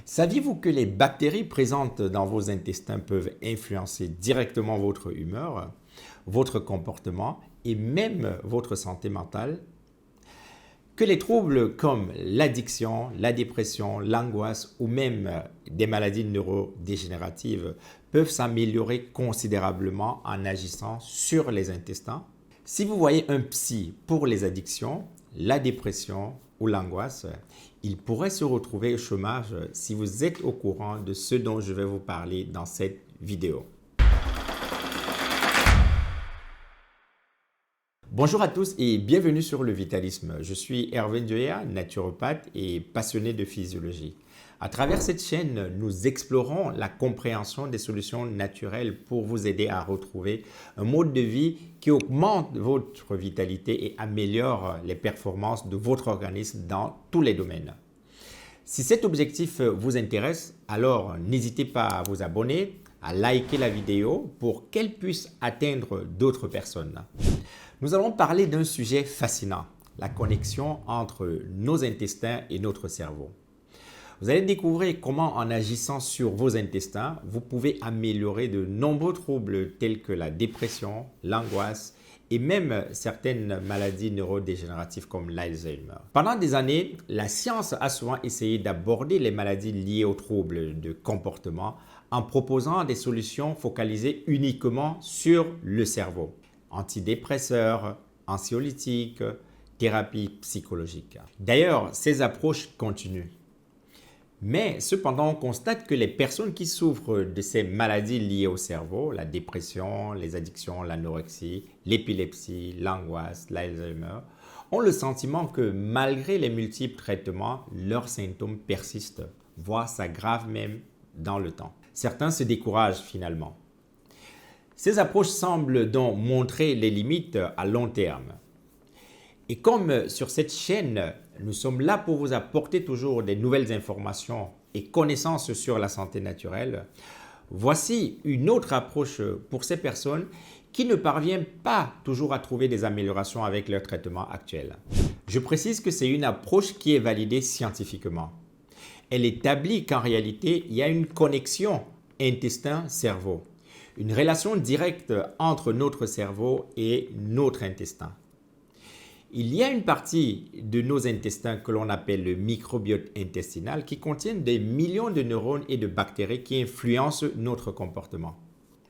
Saviez-vous que les bactéries présentes dans vos intestins peuvent influencer directement votre humeur, votre comportement et même votre santé mentale? Que les troubles comme l'addiction, la dépression, l'angoisse ou même des maladies neurodégénératives peuvent s'améliorer considérablement en agissant sur les intestins? Si vous voyez un psy pour les addictions, la dépression ou l'angoisse, il pourrait se retrouver au chômage si vous êtes au courant de ce dont je vais vous parler dans cette vidéo. Bonjour à tous et bienvenue sur le Vitalisme. Je suis Hervé Ndioya, naturopathe et passionné de physiologie. À travers cette chaîne, nous explorons la compréhension des solutions naturelles pour vous aider à retrouver un mode de vie qui augmente votre vitalité et améliore les performances de votre organisme dans tous les domaines. Si cet objectif vous intéresse, alors n'hésitez pas à vous abonner, à liker la vidéo pour qu'elle puisse atteindre d'autres personnes. Nous allons parler d'un sujet fascinant, la connexion entre nos intestins et notre cerveau. Vous allez découvrir comment en agissant sur vos intestins, vous pouvez améliorer de nombreux troubles tels que la dépression, l'angoisse et même certaines maladies neurodégénératives comme l'Alzheimer. Pendant des années, la science a souvent essayé d'aborder les maladies liées aux troubles de comportement en proposant des solutions focalisées uniquement sur le cerveau. Antidépresseurs, anxiolytiques, thérapie psychologique. D'ailleurs, ces approches continuent. Mais cependant, on constate que les personnes qui souffrent de ces maladies liées au cerveau, la dépression, les addictions, l'anorexie, l'épilepsie, l'angoisse, l'Alzheimer, ont le sentiment que malgré les multiples traitements, leurs symptômes persistent, voire s'aggravent même dans le temps. Certains se découragent finalement. Ces approches semblent donc montrer les limites à long terme. Et comme sur cette chaîne, nous sommes là pour vous apporter toujours des nouvelles informations et connaissances sur la santé naturelle, voici une autre approche pour ces personnes qui ne parviennent pas toujours à trouver des améliorations avec leur traitement actuel. Je précise que c'est une approche qui est validée scientifiquement. Elle établit qu'en réalité, il y a une connexion intestin-cerveau. Une relation directe entre notre cerveau et notre intestin. Il y a une partie de nos intestins que l'on appelle le microbiote intestinal qui contient des millions de neurones et de bactéries qui influencent notre comportement.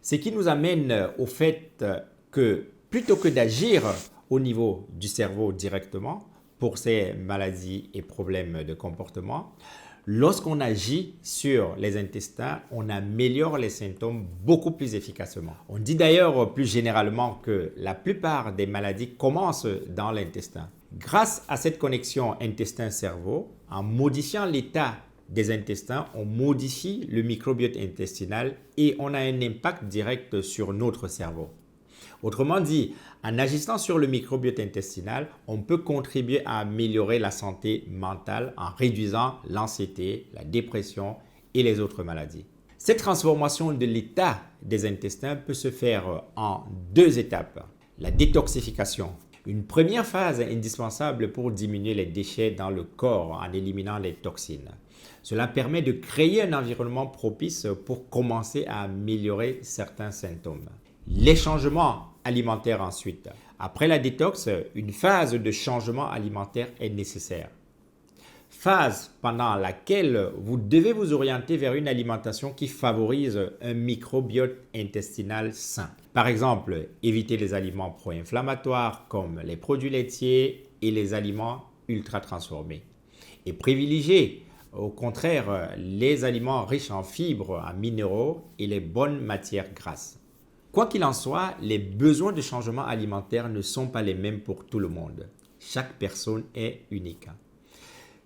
Ce qui nous amène au fait que plutôt que d'agir au niveau du cerveau directement pour ces maladies et problèmes de comportement, lorsqu'on agit sur les intestins, on améliore les symptômes beaucoup plus efficacement. On dit d'ailleurs plus généralement que la plupart des maladies commencent dans l'intestin. Grâce à cette connexion intestin-cerveau, en modifiant l'état des intestins, on modifie le microbiote intestinal et on a un impact direct sur notre cerveau. Autrement dit, en agissant sur le microbiote intestinal, on peut contribuer à améliorer la santé mentale en réduisant l'anxiété, la dépression et les autres maladies. Cette transformation de l'état des intestins peut se faire en deux étapes. La détoxification, une première phase indispensable pour diminuer les déchets dans le corps en éliminant les toxines. Cela permet de créer un environnement propice pour commencer à améliorer certains symptômes. Les changements alimentaires ensuite. Après la détox, une phase de changement alimentaire est nécessaire. Phase pendant laquelle vous devez vous orienter vers une alimentation qui favorise un microbiote intestinal sain. Par exemple, éviter les aliments pro-inflammatoires comme les produits laitiers et les aliments ultra transformés. Et privilégier au contraire les aliments riches en fibres, en minéraux et les bonnes matières grasses. Quoi qu'il en soit, les besoins de changement alimentaire ne sont pas les mêmes pour tout le monde. Chaque personne est unique.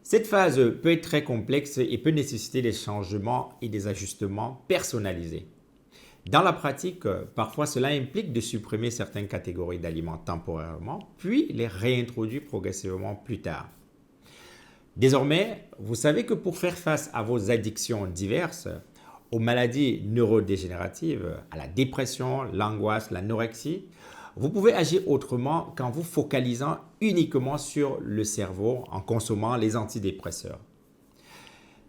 Cette phase peut être très complexe et peut nécessiter des changements et des ajustements personnalisés. Dans la pratique, parfois cela implique de supprimer certaines catégories d'aliments temporairement, puis les réintroduire progressivement plus tard. Désormais, vous savez que pour faire face à vos addictions diverses, aux maladies neurodégénératives, à la dépression, l'angoisse, l'anorexie, vous pouvez agir autrement qu'en vous focalisant uniquement sur le cerveau en consommant les antidépresseurs.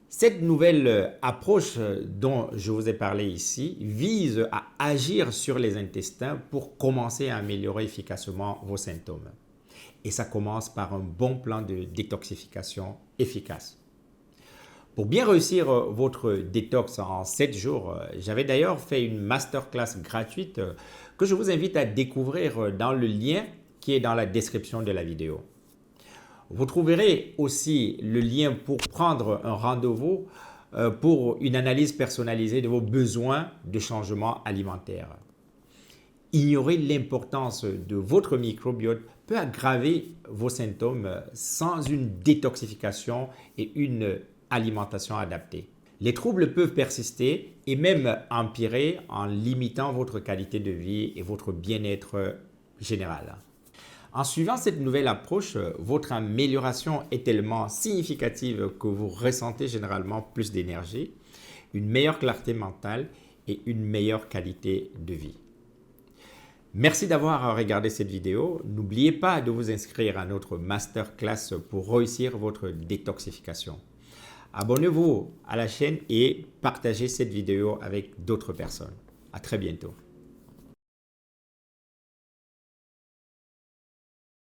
Cette nouvelle approche dont je vous ai parlé ici vise à agir sur les intestins pour commencer à améliorer efficacement vos symptômes. Et ça commence par un bon plan de détoxification efficace. Pour bien réussir votre détox en 7 jours, j'avais d'ailleurs fait une masterclass gratuite que je vous invite à découvrir dans le lien qui est dans la description de la vidéo. Vous trouverez aussi le lien pour prendre un rendez-vous pour une analyse personnalisée de vos besoins de changement alimentaire. Ignorer l'importance de votre microbiote peut aggraver vos symptômes sans une détoxification et une alimentation adaptée. Les troubles peuvent persister et même empirer en limitant votre qualité de vie et votre bien-être général. En suivant cette nouvelle approche, votre amélioration est tellement significative que vous ressentez généralement plus d'énergie, une meilleure clarté mentale et une meilleure qualité de vie. Merci d'avoir regardé cette vidéo. N'oubliez pas de vous inscrire à notre masterclass pour réussir votre détoxification. Abonnez-vous à la chaîne et partagez cette vidéo avec d'autres personnes. À très bientôt.